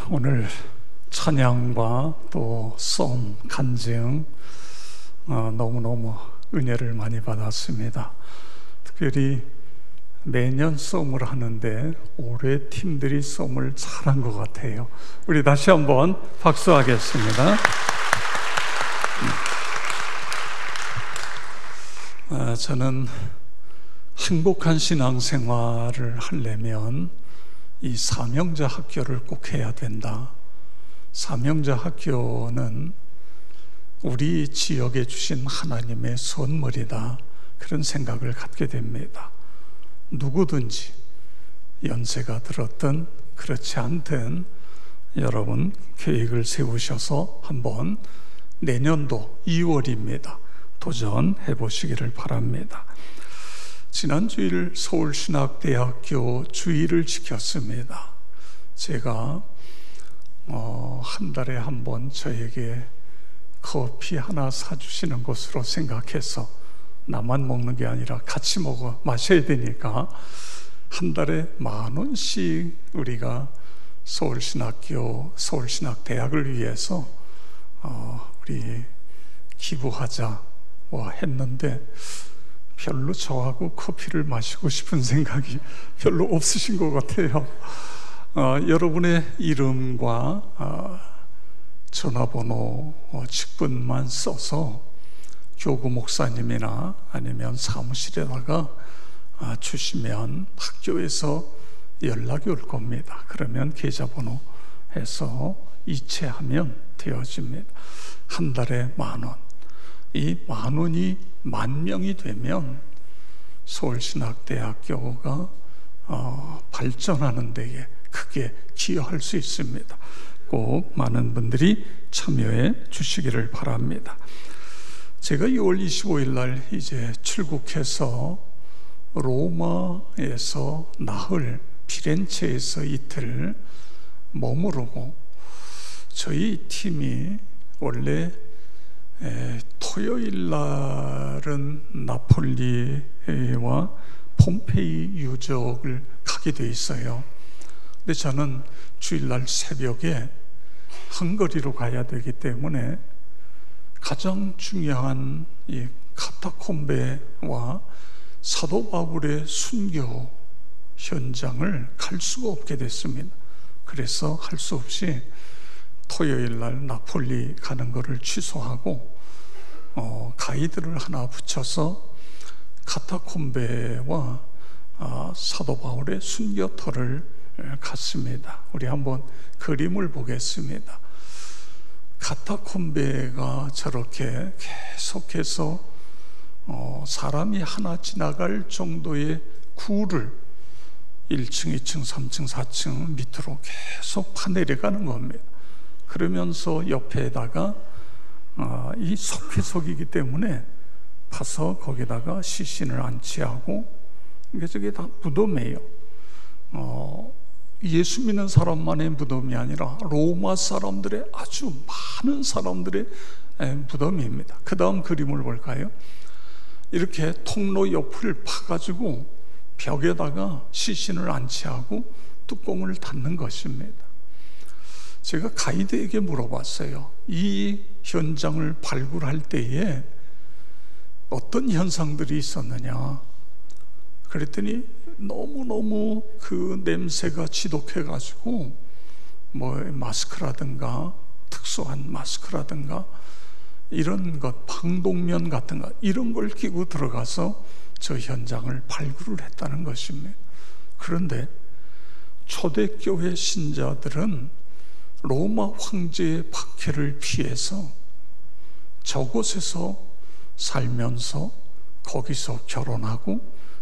오늘 찬양과 또 송, 간증 너무너무 은혜를 많이 받았습니다. 특별히 매년 썸을 하는데 올해 팀들이 썸을 잘한 것 같아요. 우리 다시 한번 박수하겠습니다. 저는 행복한 신앙생활을 하려면 이 사명자 학교를 꼭 해야 된다. 사명자 학교는 우리 지역에 주신 하나님의 선물이다. 그런 생각을 갖게 됩니다. 누구든지 연세가 들었든 그렇지 않든 여러분 계획을 세우셔서 한번 내년도 2월입니다. 도전해 보시기를 바랍니다. 지난 주일 서울신학대학교 주일을 지켰습니다. 제가 한 달에 한 번 저에게 커피 하나 사주시는 것으로 생각해서 나만 먹는 게 아니라 같이 마셔야 되니까 한 달에 10,000원씩 우리가 서울신학대학을 위해서 우리 기부하자 했는데 별로 저하고 커피를 마시고 싶은 생각이 별로 없으신 것 같아요. 여러분의 이름과 전화번호, 직분만 써서 교구 목사님이나 아니면 사무실에다가 주시면 학교에서 연락이 올 겁니다. 그러면 계좌번호 해서 이체하면 되어집니다. 한 달에 10,000원. 이 10,000원이 10,000명이 되면 서울신학대학교가 발전하는 데에 크게 기여할 수 있습니다. 꼭 많은 분들이 참여해 주시기를 바랍니다. 제가 2월 25일 날 이제 출국해서 로마에서 나흘, 피렌체에서 이틀 머무르고, 저희 팀이 원래 토요일 날은 나폴리와 폼페이 유적을 가게 돼 있어요. 근데 저는 주일날 새벽에 헝가리로 가야 되기 때문에 가장 중요한 이 카타콤베와 사도 바울의 순교 현장을 갈 수가 없게 됐습니다. 그래서 할 수 없이 토요일 날 나폴리 가는 거를 취소하고 가이드를 하나 붙여서 카타콤베와 사도 바울의 순교터를 갔습니다. 우리 한번 그림을 보겠습니다. 카타콤베가 저렇게 계속해서 사람이 하나 지나갈 정도의 구를 1층, 2층, 3층, 4층 밑으로 계속 파내려가는 겁니다. 그러면서 옆에다가 이 석회석이기 때문에 파서 거기다가 시신을 안치하고, 이게 저게 다 무덤이에요. 예수 믿는 사람만의 무덤이 아니라 로마 사람들의, 아주 많은 사람들의 무덤입니다. 그 다음 그림을 볼까요? 이렇게 통로 옆을 파가지고 벽에다가 시신을 안치하고 뚜껑을 닫는 것입니다. 제가 가이드에게 물어봤어요. 이 현장을 발굴할 때에 어떤 현상들이 있었느냐. 그랬더니 너무너무 그 냄새가 지독해가지고 마스크라든가 특수한 마스크라든가 이런 것, 방독면 같은 거, 이런 걸 끼고 들어가서 저 현장을 발굴을 했다는 것입니다. 그런데 초대교회 신자들은 로마 황제의 박해를 피해서 저곳에서 살면서 거기서 결혼하고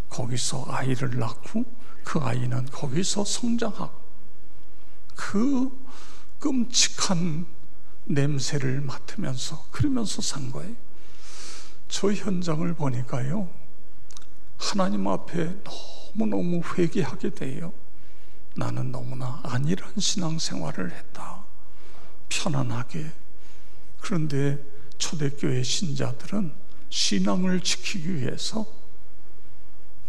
거기서 아이를 낳고 그 아이는 거기서 성장하고, 그 끔찍한 냄새를 맡으면서 그러면서 산 거예요. 저 현장을 보니까요, 하나님 앞에 너무너무 회개하게 돼요. 나는 너무나 안일한 신앙생활을 했다, 편안하게. 그런데 초대교회 신자들은 신앙을 지키기 위해서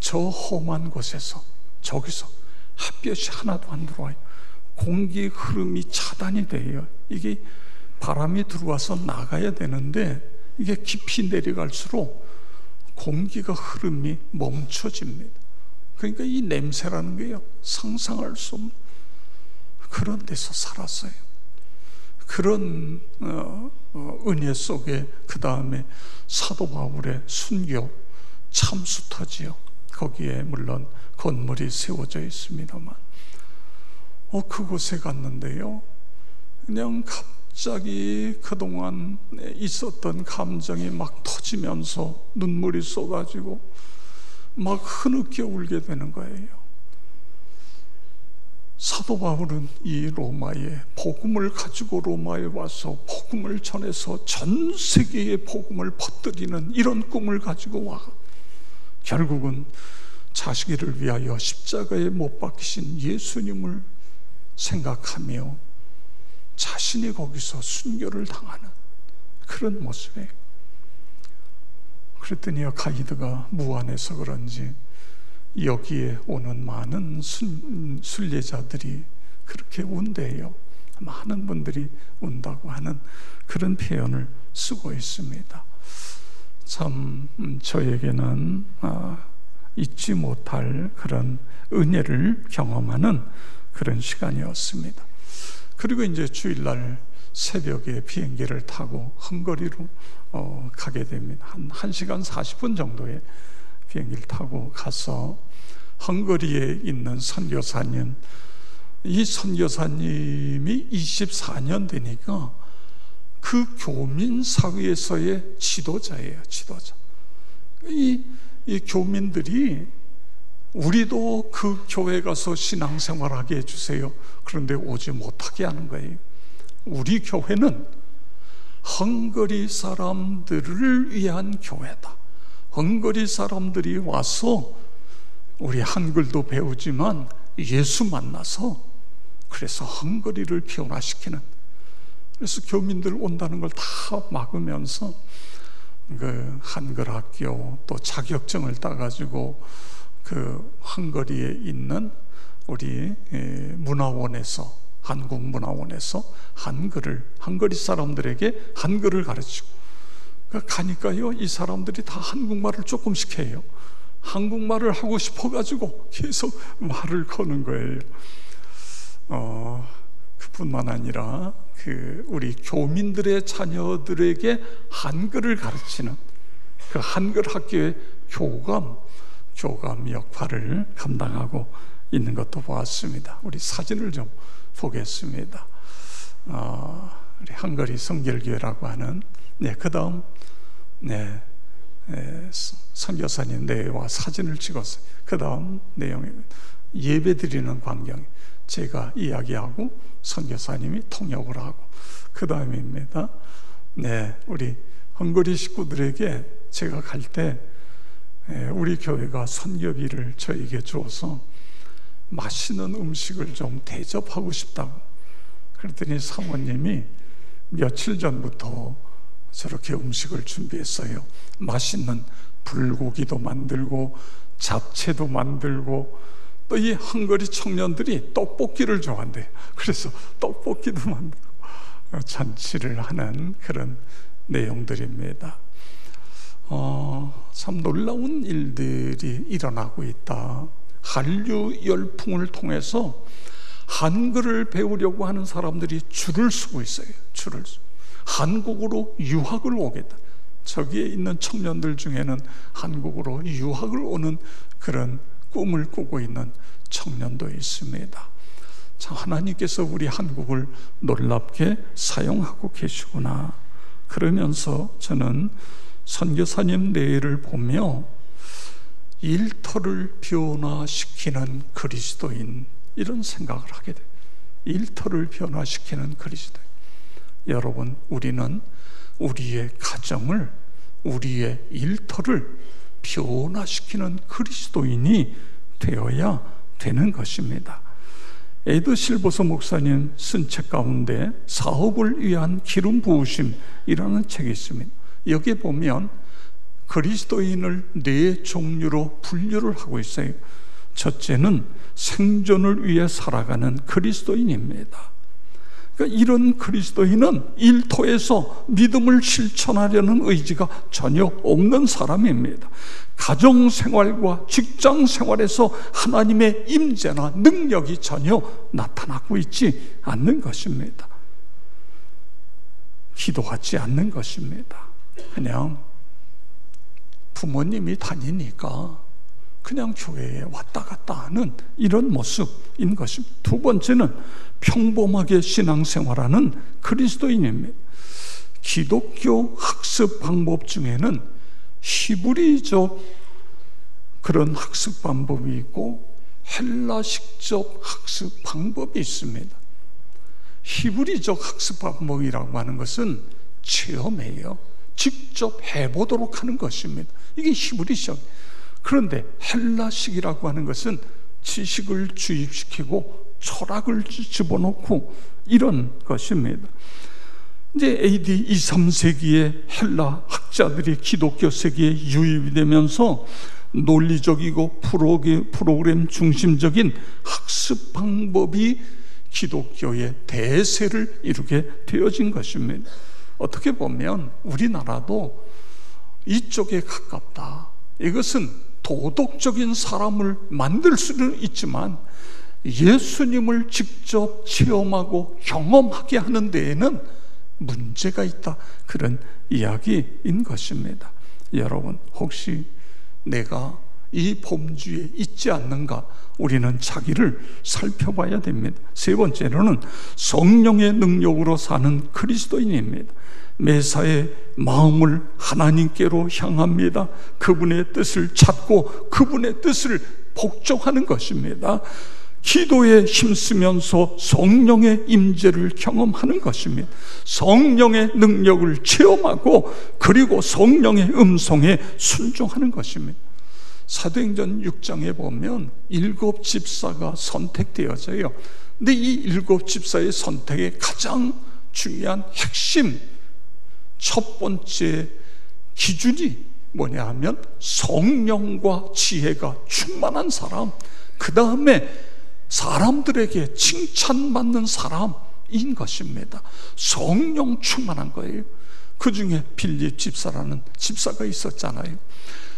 저 험한 곳에서, 저기서 햇볕이 하나도 안 들어와요. 공기 흐름이 차단이 돼요. 이게 바람이 들어와서 나가야 되는데 이게 깊이 내려갈수록 공기가 흐름이 멈춰집니다. 그러니까 이 냄새라는 게요, 상상할 수 없는 그런 데서 살았어요. 그런 은혜 속에 그 다음에 사도 바울의 순교 참수터지요. 거기에 물론 건물이 세워져 있습니다만 그곳에 갔는데요, 그냥 갑자기 그동안 있었던 감정이 막 터지면서 눈물이 쏟아지고 막 흐느껴 울게 되는 거예요. 사도 바울은 이 로마에 복음을 가지고 로마에 와서 복음을 전해서 전 세계에 복음을 퍼뜨리는 이런 꿈을 가지고 와 결국은 자식을 위하여 십자가에 못 박히신 예수님을 생각하며 자신이 거기서 순교를 당하는 그런 모습이에요. 그랬더니 가이드가 무안해서 그런지 여기에 오는 많은 순례자들이 그렇게 운대요. 많은 분들이 운다고 하는 그런 표현을 쓰고 있습니다. 참 저에게는 잊지 못할 그런 은혜를 경험하는 그런 시간이었습니다. 그리고 이제 주일날 새벽에 비행기를 타고 헝가리로 가게 됩니다. 한 1시간 40분 정도의 비행기를 타고 가서 헝가리에 있는 선교사님, 이 선교사님이 24년 되니까 그 교민사회에서의 지도자예요. 지도자. 이 교민들이 우리도 그 교회 가서 신앙생활하게 해주세요. 그런데 오지 못하게 하는 거예요. 우리 교회는 헝가리 사람들을 위한 교회다. 헝가리 사람들이 와서 우리 한글도 배우지만 예수 만나서 그래서 헝가리를 변화시키는, 그래서 교민들 온다는 걸 다 막으면서 그 한글 학교 또 자격증을 따가지고 그 헝가리에 있는 우리 문화원에서, 한국 문화원에서 헝가리 사람들에게 한글을 가르치고, 그러니까 가니까요 이 사람들이 다 한국말을 조금씩 해요. 한국말을 하고 싶어가지고 계속 말을 거는 거예요. 그뿐만 아니라 우리 교민들의 자녀들에게 한글을 가르치는 그 한글 학교의 교감 역할을 감당하고 있는 것도 보았습니다. 우리 사진을 좀 보겠습니다. 우리 헝가리 성결교회라고 하는, 그 다음 선교사님 내와 사진을 찍었어요. 그 다음 내용이 예배 드리는 광경, 제가 이야기하고 선교사님이 통역을 하고, 그 다음입니다. 우리 헝가리 식구들에게 제가 갈 때 우리 교회가 선교비를 저에게 줘서 맛있는 음식을 좀 대접하고 싶다고. 그랬더니 사모님이 며칠 전부터 저렇게 음식을 준비했어요. 맛있는 불고기도 만들고 잡채도 만들고, 또 이 헝가리 청년들이 떡볶이를 좋아한대요. 그래서 떡볶이도 만들고 잔치를 하는 그런 내용들입니다. 참 놀라운 일들이 일어나고 있다. 한류 열풍을 통해서 한글을 배우려고 하는 사람들이 줄을 서고 있어요. 한국으로 유학을 오겠다. 저기에 있는 청년들 중에는 한국으로 유학을 오는 그런 꿈을 꾸고 있는 청년도 있습니다. 참, 하나님께서 우리 한국을 놀랍게 사용하고 계시구나. 그러면서 저는 선교사님 내일을 보며 일터를 변화시키는 그리스도인, 이런 생각을 하게 돼요. 일터를 변화시키는 그리스도인. 여러분, 우리는 우리의 가정을, 우리의 일터를 변화시키는 그리스도인이 되어야 되는 것입니다. 에드 실버서 목사님 쓴 책 가운데 사업을 위한 기름 부으심이라는 책이 있습니다. 여기에 보면 그리스도인을 네 종류로 분류를 하고 있어요. 첫째는 생존을 위해 살아가는 그리스도인입니다. 그러니까 이런 그리스도인은 일터에서 믿음을 실천하려는 의지가 전혀 없는 사람입니다. 가정생활과 직장생활에서 하나님의 임재나 능력이 전혀 나타나고 있지 않는 것입니다. 기도하지 않는 것입니다. 그냥 부모님이 다니니까 그냥 교회에 왔다 갔다 하는 이런 모습인 것입니다. 두 번째는 평범하게 신앙생활하는 그리스도인입니다. 기독교 학습 방법 중에는 히브리적 그런 학습 방법이 있고 헬라식적 학습 방법이 있습니다. 히브리적 학습 방법이라고 하는 것은 체험이에요. 직접 해보도록 하는 것입니다. 이게 히브리적. 그런데 헬라식이라고 하는 것은 지식을 주입시키고 철학을 집어넣고 이런 것입니다. 이제 AD 2, 3세기에 헬라 학자들이 기독교 세계에 유입이 되면서 논리적이고 프로그램 중심적인 학습 방법이 기독교의 대세를 이루게 되어진 것입니다. 어떻게 보면 우리나라도 이쪽에 가깝다. 이것은 도덕적인 사람을 만들 수는 있지만 예수님을 직접 체험하고 경험하게 하는 데에는 문제가 있다. 그런 이야기인 것입니다. 여러분, 혹시 내가 이 범주에 있지 않는가? 우리는 자기를 살펴봐야 됩니다. 세 번째로는 성령의 능력으로 사는 그리스도인입니다. 매사에 마음을 하나님께로 향합니다. 그분의 뜻을 찾고 그분의 뜻을 복종하는 것입니다. 기도에 힘쓰면서 성령의 임재를 경험하는 것입니다. 성령의 능력을 체험하고 그리고 성령의 음성에 순종하는 것입니다. 사도행전 6장에 보면 7 집사가 선택되어져요. 근데 이 7 집사의 선택의 가장 중요한 핵심 첫 번째 기준이 뭐냐 하면 성령과 지혜가 충만한 사람, 그 다음에 사람들에게 칭찬받는 사람인 것입니다. 성령 충만한 거예요. 그 중에 빌립 집사라는 집사가 있었잖아요.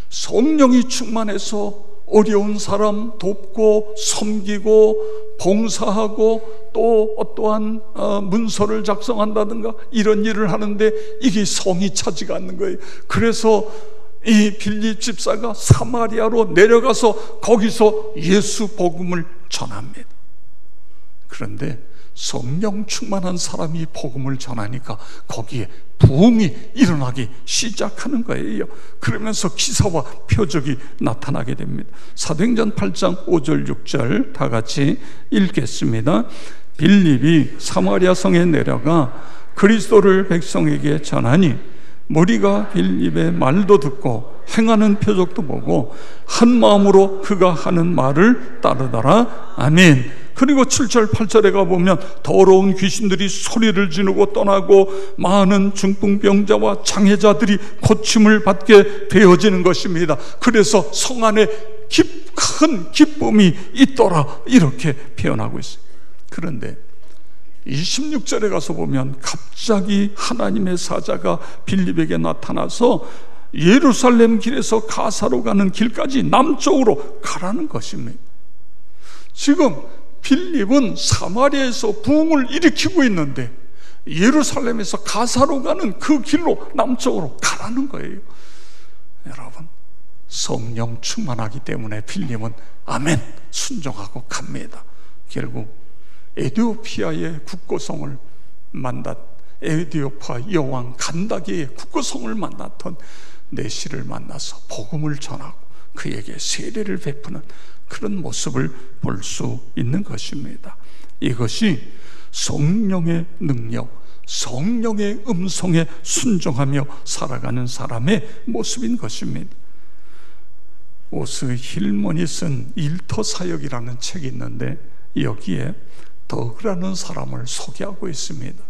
성령이 충만해서 어려운 사람 돕고 섬기고 봉사하고 또 어떠한 문서를 작성한다든가 이런 일을 하는데 이게 성이 차지가 않는 거예요. 그래서 이 빌립 집사가 사마리아로 내려가서 거기서 예수 복음을 전합니다. 그런데 성령 충만한 사람이 복음을 전하니까 거기에 부흥이 일어나기 시작하는 거예요. 그러면서 기사와 표적이 나타나게 됩니다. 사도행전 8장 5절 6절 다 같이 읽겠습니다. 빌립이 사마리아 성에 내려가 그리스도를 백성에게 전하니 무리가 빌립의 말도 듣고 행하는 표적도 보고 한 마음으로 그가 하는 말을 따르더라. 아멘. 그리고 7절 8절에 가보면 더러운 귀신들이 소리를 지르고 떠나고 많은 중풍병자와 장애자들이 고침을 받게 되어지는 것입니다. 그래서 성 안에 큰 기쁨이 있더라, 이렇게 표현하고 있어요. 그런데 26절에 가서 보면 갑자기 하나님의 사자가 빌립에게 나타나서 예루살렘 길에서 가사로 가는 길까지 남쪽으로 가라는 것입니다. 지금 빌립은 사마리아에서 부흥을 일으키고 있는데 예루살렘에서 가사로 가는 그 길로 남쪽으로 가라는 거예요. 여러분, 성령 충만하기 때문에 빌립은 아멘 순종하고 갑니다. 결국 에티오피아의 국고성을 에티오피아 여왕 간다기의 국고성을 만났던 내시를 만나서 복음을 전하고 그에게 세례를 베푸는 그런 모습을 볼 수 있는 것입니다. 이것이 성령의 능력, 성령의 음성에 순종하며 살아가는 사람의 모습인 것입니다. 오스 힐먼이 쓴 일터사역이라는 책이 있는데 여기에 더그라는 사람을 소개하고 있습니다.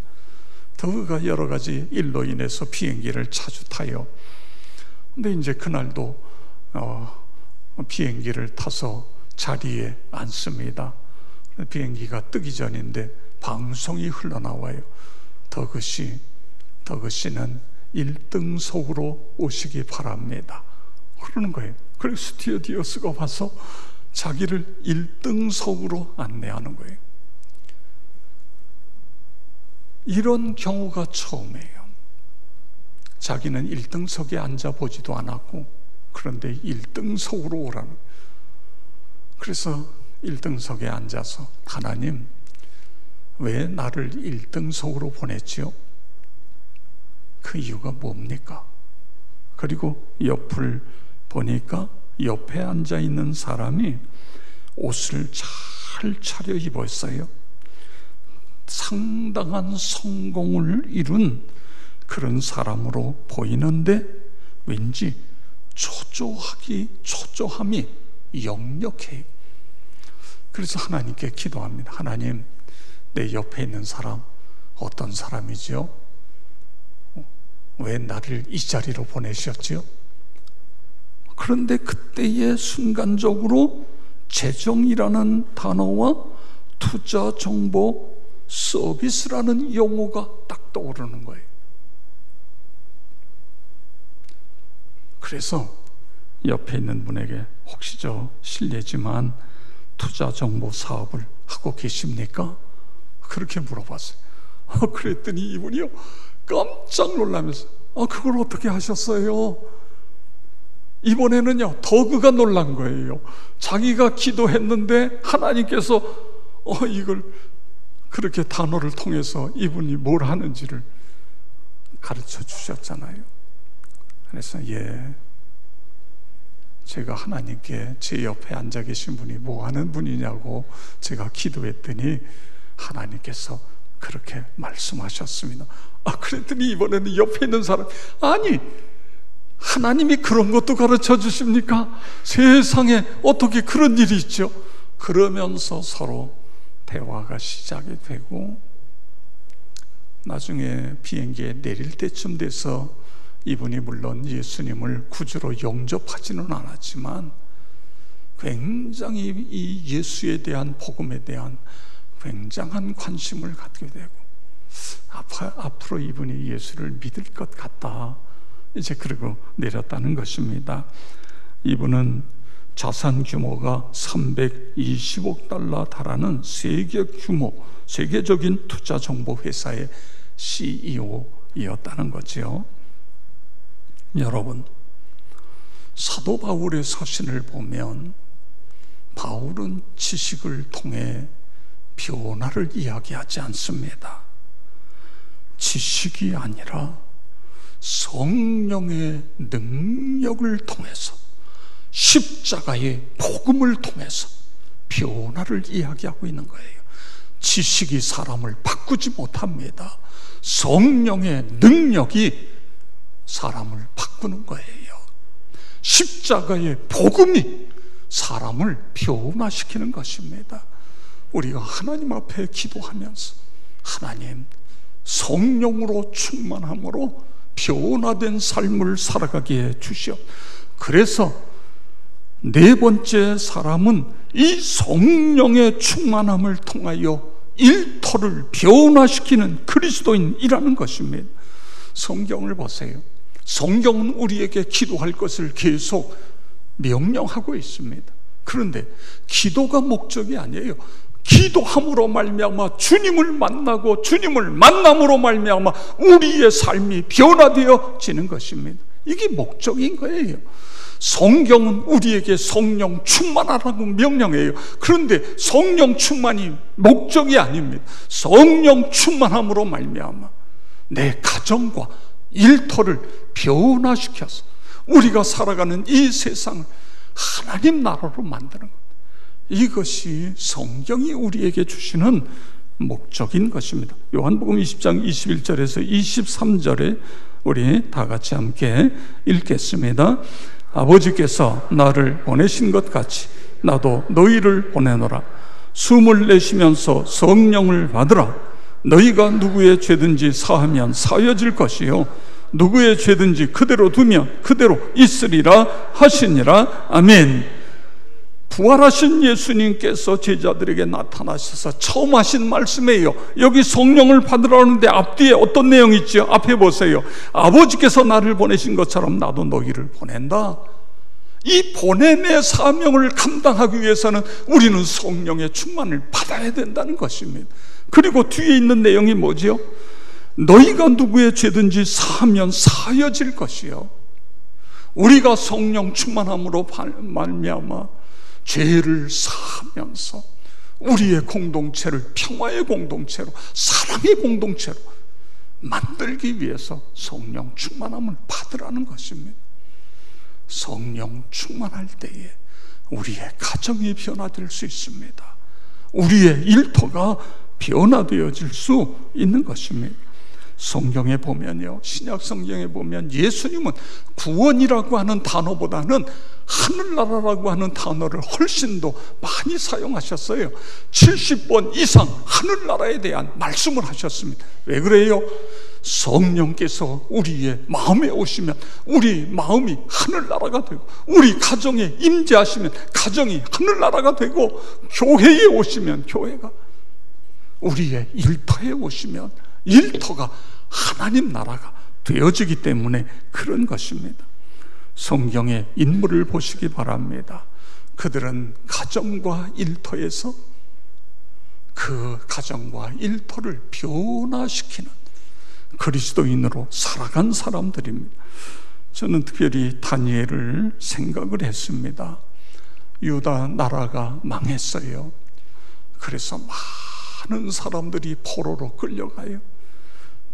더그가 여러 가지 일로 인해서 비행기를 자주 타요. 근데 이제 그날도 비행기를 타서 자리에 앉습니다. 비행기가 뜨기 전인데 방송이 흘러나와요. 더그씨는 1등석으로 오시기 바랍니다. 그러는 거예요. 그래서 스튜어디어스가 와서 자기를 1등석으로 안내하는 거예요. 이런 경우가 처음이에요. 자기는 1등석에 앉아보지도 않았고, 그런데 1등석으로 오라는 거예요. 그래서 1등석에 앉아서, 하나님, 왜 나를 1등석으로 보냈지요? 그 이유가 뭡니까? 그리고 옆을 보니까 옆에 앉아있는 사람이 옷을 잘 차려입어 있어요. 상당한 성공을 이룬 그런 사람으로 보이는데 왠지 초조함이 역력해요. 그래서 하나님께 기도합니다. 하나님, 내 옆에 있는 사람 어떤 사람이죠? 왜 나를 이 자리로 보내셨죠? 그런데 그때의 순간적으로 재정이라는 단어와 투자 정보 서비스라는 용어가 딱 떠오르는 거예요. 그래서 옆에 있는 분에게 혹시 실례지만 투자 정보 사업을 하고 계십니까? 그렇게 물어봤어요. 그랬더니 이분이요, 깜짝 놀라면서 그걸 어떻게 하셨어요? 이번에는요, 더그가 놀란 거예요. 자기가 기도했는데 하나님께서 이걸 그렇게 단어를 통해서 이분이 뭘 하는지를 가르쳐 주셨잖아요. 그래서 제가 하나님께 제 옆에 앉아 계신 분이 뭐 하는 분이냐고 제가 기도했더니 하나님께서 그렇게 말씀하셨습니다. 그랬더니 이번에는 옆에 있는 사람, 아니, 하나님이 그런 것도 가르쳐 주십니까? 세상에 어떻게 그런 일이 있죠? 그러면서 서로 대화가 시작이 되고, 나중에 비행기에 내릴 때쯤 돼서 이분이 물론 예수님을 구주로 영접하지는 않았지만 굉장히 이 예수에 대한 복음에 대한 굉장한 관심을 갖게 되고, 앞으로 이분이 예수를 믿을 것 같다, 이제 그러고 내렸다는 것입니다. 이분은 자산 규모가 320억 달러 달하는 세계적인 투자 정보 회사의 CEO였다는 거죠. 여러분, 사도 바울의 서신을 보면 바울은 지식을 통해 변화를 이야기하지 않습니다. 지식이 아니라 성령의 능력을 통해서, 십자가의 복음을 통해서 변화를 이야기하고 있는 거예요. 지식이 사람을 바꾸지 못합니다. 성령의 능력이 사람을 바꾸는 거예요. 십자가의 복음이 사람을 변화시키는 것입니다. 우리가 하나님 앞에 기도하면서 하나님, 성령으로 충만함으로 변화된 삶을 살아가게 해 주시오. 그래서 네 번째 사람은 이 성령의 충만함을 통하여 일터를 변화시키는 그리스도인이라는 것입니다. 성경을 보세요. 성경은 우리에게 기도할 것을 계속 명령하고 있습니다. 그런데 기도가 목적이 아니에요. 기도함으로 말미암아 주님을 만나고, 주님을 만남으로 말미암아 우리의 삶이 변화되어지는 것입니다. 이게 목적인 거예요. 성경은 우리에게 성령 충만하라고 명령해요. 그런데 성령 충만이 목적이 아닙니다. 성령 충만함으로 말미암아 내 가정과 일터를 변화시켜서 우리가 살아가는 이 세상을 하나님 나라로 만드는 것, 이것이 성경이 우리에게 주시는 목적인 것입니다. 요한복음 20장 21절에서 23절에 우리 다 같이 함께 읽겠습니다. 아버지께서 나를 보내신 것 같이 나도 너희를 보내노라. 숨을 내쉬면서 성령을 받으라. 너희가 누구의 죄든지 사하면 사여질 것이요 누구의 죄든지 그대로 두면 그대로 있으리라 하시니라. 아멘. 부활하신 예수님께서 제자들에게 나타나셔서 처음 하신 말씀이에요. 여기 성령을 받으라는데 앞뒤에 어떤 내용이 있죠? 앞에 보세요. 아버지께서 나를 보내신 것처럼 나도 너희를 보낸다. 이 보냄의 사명을 감당하기 위해서는 우리는 성령의 충만을 받아야 된다는 것입니다. 그리고 뒤에 있는 내용이 뭐지요? 너희가 누구의 죄든지 사하면 사여질 것이요. 우리가 성령 충만함으로 말미암아 죄를 사하면서 우리의 공동체를 평화의 공동체로, 사랑의 공동체로 만들기 위해서 성령 충만함을 받으라는 것입니다. 성령 충만할 때에 우리의 가정이 변화될 수 있습니다. 우리의 일터가 변화되어질 수 있는 것입니다. 성경에 보면요, 신약 성경에 보면 예수님은 구원이라고 하는 단어보다는 하늘나라라고 하는 단어를 훨씬 더 많이 사용하셨어요. 70번 이상 하늘나라에 대한 말씀을 하셨습니다. 왜 그래요? 성령께서 우리의 마음에 오시면 우리 마음이 하늘나라가 되고, 우리 가정에 임재하시면 가정이 하늘나라가 되고, 교회에 오시면 교회가, 우리의 일터에 오시면 일터가 하나님 나라가 되어지기 때문에 그런 것입니다. 성경의 인물을 보시기 바랍니다. 그들은 가정과 일터에서 그 가정과 일터를 변화시키는 그리스도인으로 살아간 사람들입니다. 저는 특별히 다니엘을 생각을 했습니다. 유다 나라가 망했어요. 그래서 많은 사람들이 포로로 끌려가요.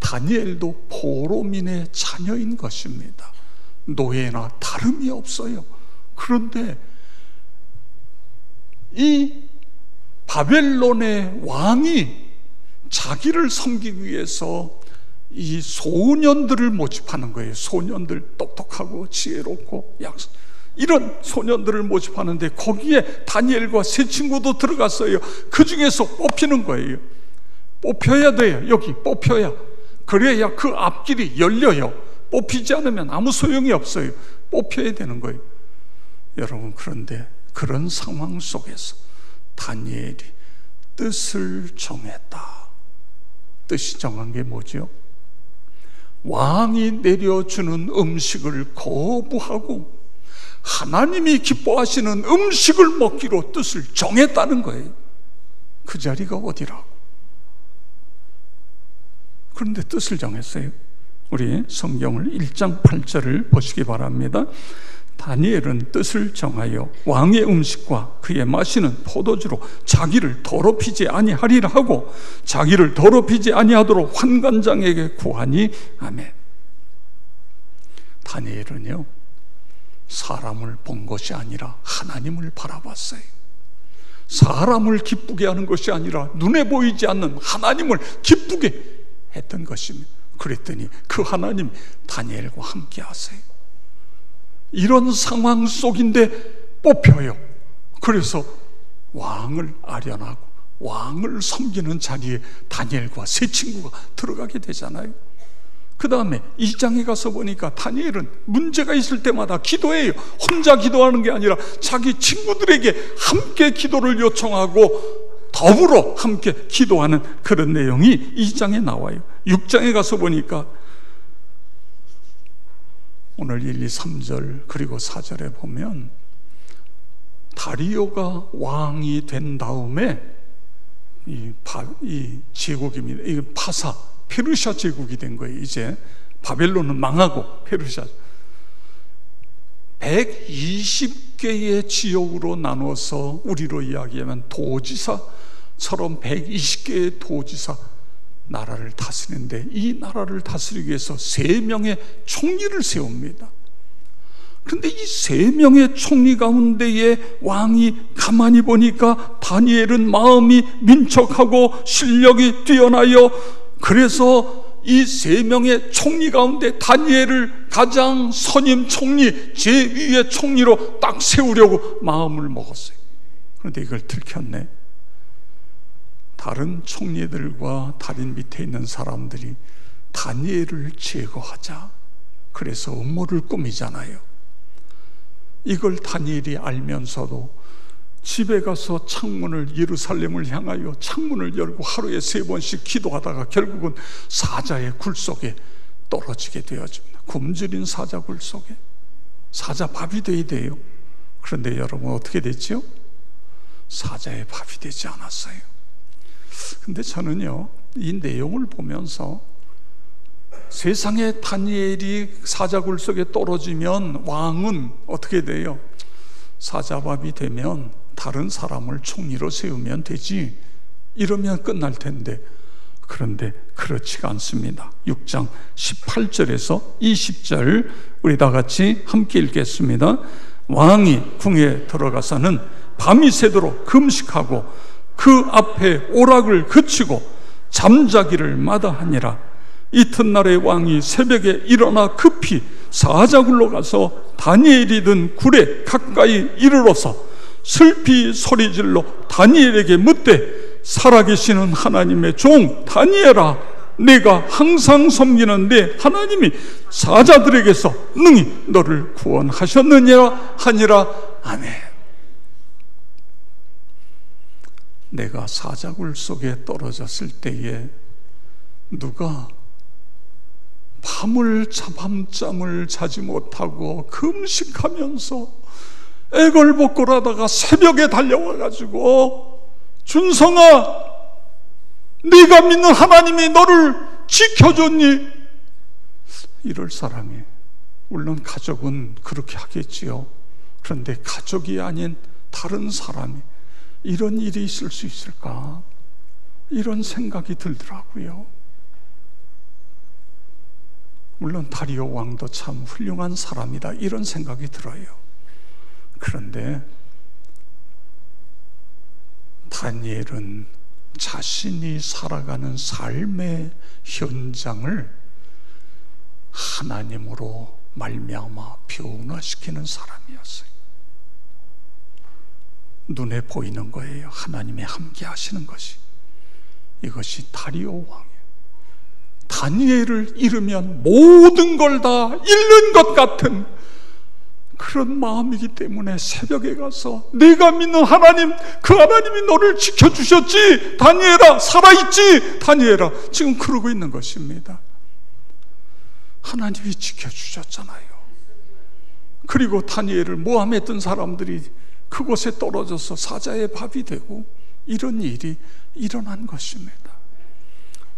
다니엘도 포로민의 자녀인 것입니다. 노예나 다름이 없어요. 그런데 이 바벨론의 왕이 자기를 섬기기 위해서 이 소년들을 모집하는 거예요. 소년들, 똑똑하고 지혜롭고 이런 소년들을 모집하는데 거기에 다니엘과 세 친구도 들어갔어요. 그 중에서 뽑히는 거예요. 뽑혀야 돼요. 여기 뽑혀야, 그래야 그 앞길이 열려요. 뽑히지 않으면 아무 소용이 없어요. 뽑혀야 되는 거예요. 여러분, 그런데 그런 상황 속에서 다니엘이 뜻을 정했다. 뜻이 정한 게 뭐죠? 왕이 내려주는 음식을 거부하고 하나님이 기뻐하시는 음식을 먹기로 뜻을 정했다는 거예요. 그 자리가 어디라고? 그런데 뜻을 정했어요. 우리 성경을 1장 8절을 보시기 바랍니다. 다니엘은 뜻을 정하여 왕의 음식과 그의 마시는 포도주로 자기를 더럽히지 아니하리라 하고 자기를 더럽히지 아니하도록 환관장에게 구하니. 아멘. 다니엘은요, 사람을 본 것이 아니라 하나님을 바라봤어요. 사람을 기쁘게 하는 것이 아니라 눈에 보이지 않는 하나님을 기쁘게 했던 것입니다. 그랬더니 그 하나님 다니엘과 함께 하세요. 이런 상황 속인데 뽑혀요. 그래서 왕을 아련하고 왕을 섬기는 자리에 다니엘과 세 친구가 들어가게 되잖아요. 그 다음에 2장에 가서 보니까 다니엘은 문제가 있을 때마다 기도해요. 혼자 기도하는 게 아니라 자기 친구들에게 함께 기도를 요청하고 더불어 함께 기도하는 그런 내용이 2장에 나와요. 6장에 가서 보니까 오늘 1, 2, 3절 그리고 4절에 보면 다리오가 왕이 된 다음에 이 제국입니다. 이 파사, 페르시아 제국이 된 거예요. 이제 바벨론은 망하고 페르시아 120개의 지역으로 나눠서 우리로 이야기하면 도지사처럼 120개의 도지사 나라를 다스리는데, 이 나라를 다스리기 위해서 3명의 총리를 세웁니다. 그런데 이 3명의 총리 가운데에 왕이 가만히 보니까 다니엘은 마음이 민척하고 실력이 뛰어나요. 그래서 이 3명의 총리 가운데 다니엘을 가장 선임 총리, 제2의 총리로 딱 세우려고 마음을 먹었어요. 그런데 이걸 들켰네. 다른 총리들과 다른 밑에 있는 사람들이 다니엘을 제거하자, 그래서 음모를 꾸미잖아요. 이걸 다니엘이 알면서도 집에 가서 창문을, 예루살렘을 향하여 창문을 열고 하루에 3번씩 기도하다가 결국은 사자의 굴 속에 떨어지게 되어집니다. 굶주린 사자 굴 속에. 사자 밥이 돼야 돼요. 그런데 여러분 어떻게 됐죠? 사자의 밥이 되지 않았어요. 근데 저는요, 이 내용을 보면서 세상에 다니엘이 사자굴 속에 떨어지면 왕은 어떻게 돼요? 사자밥이 되면 다른 사람을 총리로 세우면 되지, 이러면 끝날 텐데, 그런데 그렇지가 않습니다. 6장 18절에서 20절 우리 다 같이 함께 읽겠습니다. 왕이 궁에 들어가서는 밤이 새도록 금식하고 그 앞에 오락을 그치고 잠자기를 마다하니라. 이튿날에 왕이 새벽에 일어나 급히 사자굴로 가서 다니엘이 든 굴에 가까이 이르러서 슬피 소리질러 다니엘에게 묻되, 살아계시는 하나님의 종 다니엘아, 내가 항상 섬기는 내 하나님이 사자들에게서 능히 너를 구원하셨느냐 하니라. 아멘. 내가 사자굴 속에 떨어졌을 때에 누가 밤잠을 자지 못하고 금식하면서 애걸복걸하다가 새벽에 달려와가지고, 준성아, 네가 믿는 하나님이 너를 지켜줬니? 이럴 사람이, 물론 가족은 그렇게 하겠지요. 그런데 가족이 아닌 다른 사람이 이런 일이 있을 수 있을까? 이런 생각이 들더라고요. 물론 다리오 왕도 참 훌륭한 사람이다, 이런 생각이 들어요. 그런데 다니엘은 자신이 살아가는 삶의 현장을 하나님으로 말미암아 변화시키는 사람이었어요. 눈에 보이는 거예요. 하나님이 함께 하시는 것이. 이것이 다리오 왕이에요. 다니엘을 잃으면 모든 걸 다 잃는 것 같은 그런 마음이기 때문에 새벽에 가서 내가 믿는 하나님, 그 하나님이 너를 지켜주셨지, 다니엘아 살아있지, 다니엘아, 지금 그러고 있는 것입니다. 하나님이 지켜주셨잖아요. 그리고 다니엘을 모함했던 사람들이 그곳에 떨어져서 사자의 밥이 되고, 이런 일이 일어난 것입니다.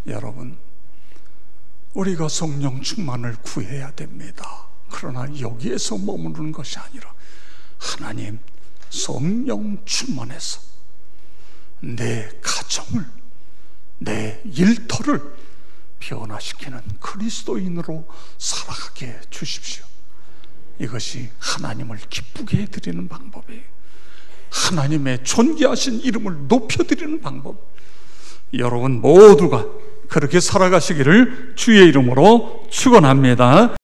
여러분, 우리가 성령 충만을 구해야 됩니다. 그러나 여기에서 머무르는 것이 아니라 하나님 성령 충만해서 내 가정을, 내 일터를 변화시키는 그리스도인으로 살아가게 해주십시오. 이것이 하나님을 기쁘게 해드리는 방법이에요. 하나님의 존귀하신 이름을 높여드리는 방법. 여러분 모두가 그렇게 살아가시기를 주의 이름으로 축원합니다.